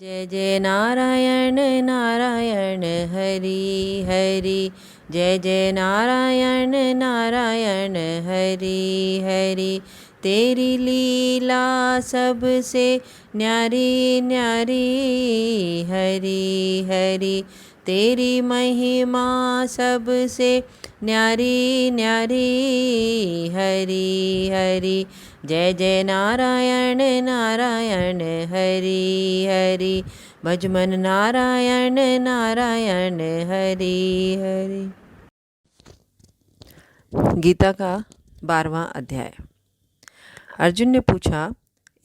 जय जय नारायण नारायण हरि हरि। जय जय नारायण नारायण हरि हरि। तेरी लीला सबसे न्यारी न्यारी हरि हरि। तेरी महिमा सबसे न्यारी न्यारी हरि हरि। जय जय नारायण नारायण हरि हरि। भजमन नारायण नारायण हरि हरि। गीता का 12वां अध्याय। अर्जुन ने पूछा,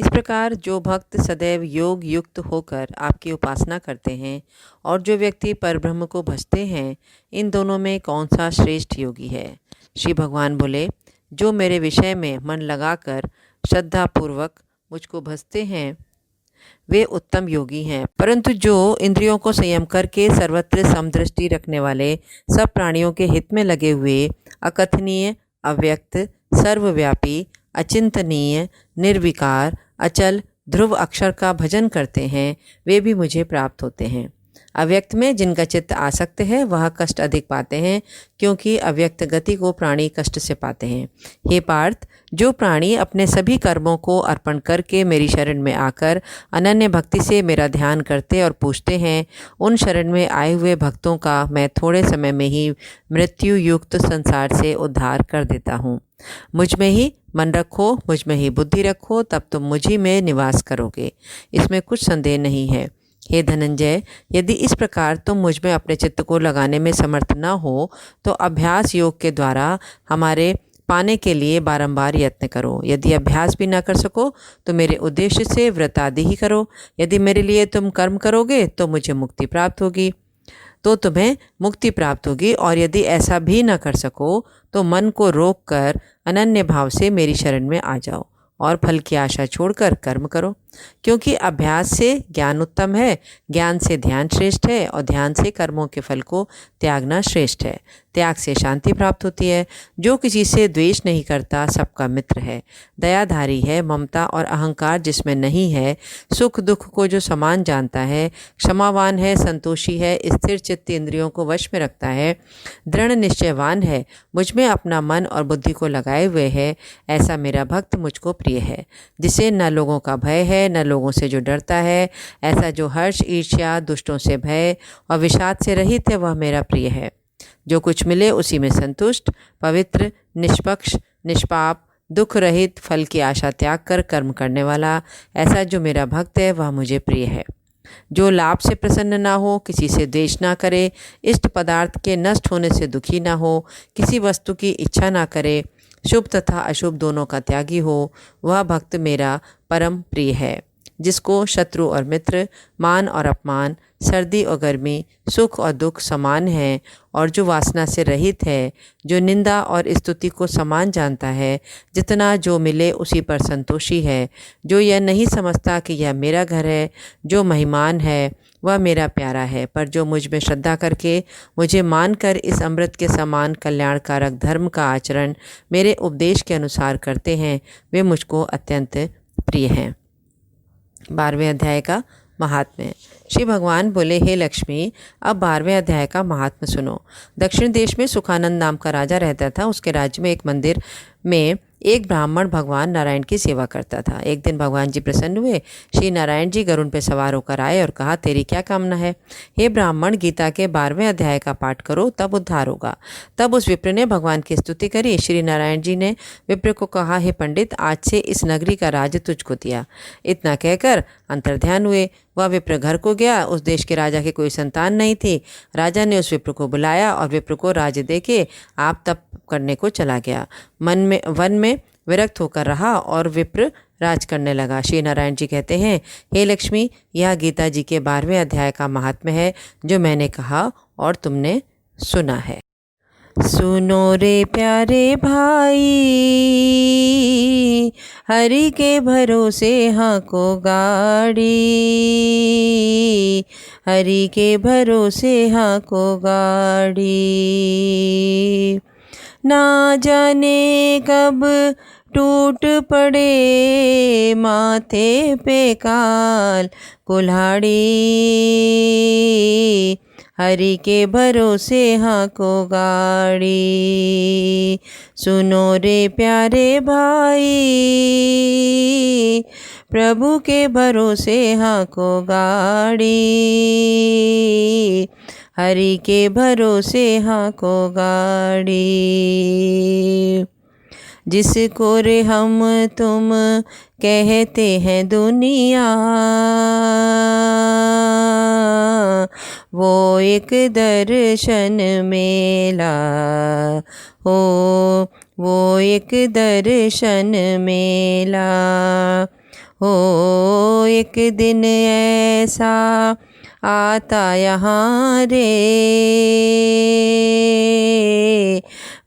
इस प्रकार जो भक्त सदैव योग युक्त होकर आपकी उपासना करते हैं और जो व्यक्ति परब्रह्म को भजते हैं, इन दोनों में कौन सा श्रेष्ठ योगी है? श्री भगवान बोले, जो मेरे विषय में मन लगाकर श्रद्धापूर्वक मुझको भजते हैं वे उत्तम योगी हैं, परंतु जो इंद्रियों को संयम करके सर्वत्र समदृष्टि रखने वाले, सब प्राणियों के हित में लगे हुए, अकथनीय, अव्यक्त, सर्वव्यापी, अचिंतनीय, निर्विकार, अचल, ध्रुव अक्षर का भजन करते हैं, वे भी मुझे प्राप्त होते हैं। अव्यक्त में जिनका चित्त आसक्त है वह कष्ट अधिक पाते हैं, क्योंकि अव्यक्त गति को प्राणी कष्ट से पाते हैं। हे पार्थ, जो प्राणी अपने सभी कर्मों को अर्पण करके मेरी शरण में आकर अनन्य भक्ति से मेरा ध्यान करते और पूछते हैं, उन शरण में आए हुए भक्तों का मैं थोड़े समय में ही मृत्यु युक्त संसार से उद्धार कर देता हूँ। मुझ में ही मन रखो, मुझ में ही बुद्धि रखो, तब तुम मुझी में निवास करोगे, इसमें कुछ संदेह नहीं है। हे धनंजय, यदि इस प्रकार तुम मुझ में अपने चित्त को लगाने में समर्थ न हो तो अभ्यास योग के द्वारा हमारे पाने के लिए बारंबार यत्न करो। यदि अभ्यास भी न कर सको तो मेरे उद्देश्य से व्रत आदि ही करो। यदि मेरे लिए तुम कर्म करोगे तो मुझे मुक्ति प्राप्त होगी, तो तुम्हें मुक्ति प्राप्त होगी, और यदि ऐसा भी न कर सको तो मन को रोक कर अनन्य भाव से मेरी शरण में आ जाओ और फल की आशा छोड़कर कर्म करो, क्योंकि अभ्यास से ज्ञान उत्तम है, ज्ञान से ध्यान श्रेष्ठ है, और ध्यान से कर्मों के फल को त्यागना श्रेष्ठ है। त्याग से शांति प्राप्त होती है। जो किसी से द्वेष नहीं करता सबका मित्र है, दयाधारी है, ममता और अहंकार जिसमें नहीं है, सुख दुख को जो समान जानता है, क्षमावान है, संतोषी है, स्थिर चित्त इंद्रियों को वश में रखता है, दृढ़ निश्चयवान है, मुझ में अपना मन और बुद्धि को लगाए हुए है, ऐसा मेरा भक्त मुझको प्रिय है। जिसे न लोगों का भय है न लोगों से जो डरता है, ऐसा जो हर्ष, ईर्ष्या, दुष्टों से भय और विषाद से रहित है, वह मेरा प्रिय है। जो कुछ मिले उसी में संतुष्ट, पवित्र, निष्पक्ष, निष्पाप, दुख रहित, फल की आशा त्याग कर कर्म करने वाला, ऐसा जो मेरा भक्त है वह मुझे प्रिय है। जो लाभ से प्रसन्न ना हो, किसी से द्वेष ना करे, इष्ट पदार्थ के नष्ट होने से दुखी ना हो, किसी वस्तु की इच्छा ना करे, शुभ तथा अशुभ दोनों का त्यागी हो, वह भक्त मेरा परम प्रिय है। जिसको शत्रु और मित्र, मान और अपमान, सर्दी और गर्मी, सुख और दुख समान है, और जो वासना से रहित है, जो निंदा और स्तुति को समान जानता है, जितना जो मिले उसी पर संतोषी है, जो यह नहीं समझता कि यह मेरा घर है, जो महिमान है वह मेरा प्यारा है, पर जो मुझ में श्रद्धा करके मुझे मानकर इस अमृत के समान कल्याणकारक धर्म का आचरण मेरे उपदेश के अनुसार करते हैं, वे मुझको अत्यंत प्रिय हैं। 12वें अध्याय का महात्म्य। श्री भगवान बोले, हे लक्ष्मी, अब 12वें अध्याय का महात्म्य सुनो। दक्षिण देश में सुखानंद नाम का राजा रहता था। उसके राज्य में एक मंदिर में एक ब्राह्मण भगवान नारायण की सेवा करता था। एक दिन भगवान जी प्रसन्न हुए। श्री नारायण जी गरुड़ पे सवार होकर आए और कहा, तेरी क्या कामना है? हे ब्राह्मण, गीता के 12वें अध्याय का पाठ करो, तब उद्धार होगा। तब उस विप्र ने भगवान की स्तुति करी। श्री नारायण जी ने विप्र को कहा, हे पंडित, आज से इस नगरी का राज तुझको दिया। इतना कहकर अंतर्ध्यान हुए। वह विप्र घर को गया। उस देश के राजा की कोई संतान नहीं थी। राजा ने उस विप्र को बुलाया और विप्र को राज्य देके आप तप करने को चला गया। वन में विरक्त होकर रहा और विप्र राज करने लगा। श्री नारायण जी कहते हैं, हे लक्ष्मी, यह गीता जी के 12वें अध्याय का महात्म्य है जो मैंने कहा और तुमने सुना है। सुनो रे प्यारे भाई, हरि के भरोसे हाको गाड़ी, हरि के भरोसे हाको गाड़ी। ना जाने कब टूट पड़े माथे पे काल कुल्हाड़ी। हरि के भरोसे हाको गाड़ी। सुनो रे प्यारे भाई, प्रभु के भरोसे हाको गाड़ी। हरि के भरोसे हाको गाड़ी। जिसको रे हम तुम कहते हैं दुनिया, वो एक दर्शन मेला हो, वो एक दर्शन मेला हो। एक दिन ऐसा आता यहाँ रे,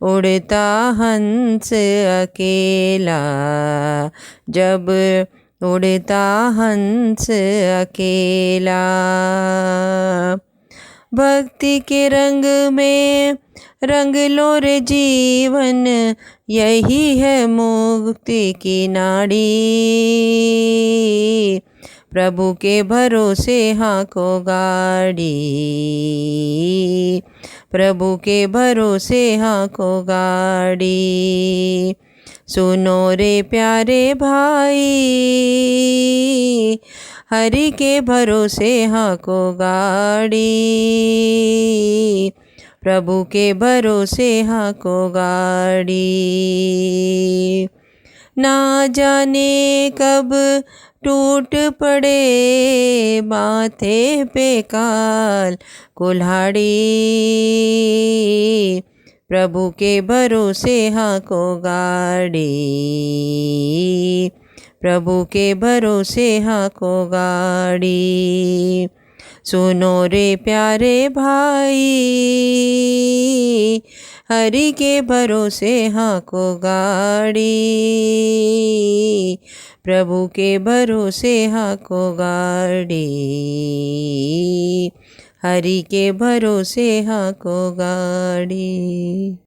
उड़ता हंस अकेला, जब उड़ता हंस अकेला। भक्ति के रंग में रंग लो रे जीवन, यही है मुक्ति की नाड़ी। प्रभु के भरोसे हाको गाड़ी। प्रभु के भरोसे हाको गाड़ी। सुनो रे प्यारे भाई, हरि के भरोसे हाको गाड़ी। प्रभु के भरोसे हाको गाड़ी। ना जाने कब टूट पड़े माथे पे काल कुल्हाड़ी। प्रभु के भरोसे हाको गाड़ी। प्रभु के भरोसे हाको गाड़ी। सुनो रे प्यारे भाई, हरि के भरोसे हाको गाड़ी। प्रभु के भरोसे हाको गाड़ी। हरि के भरोसे हाको गाड़ी।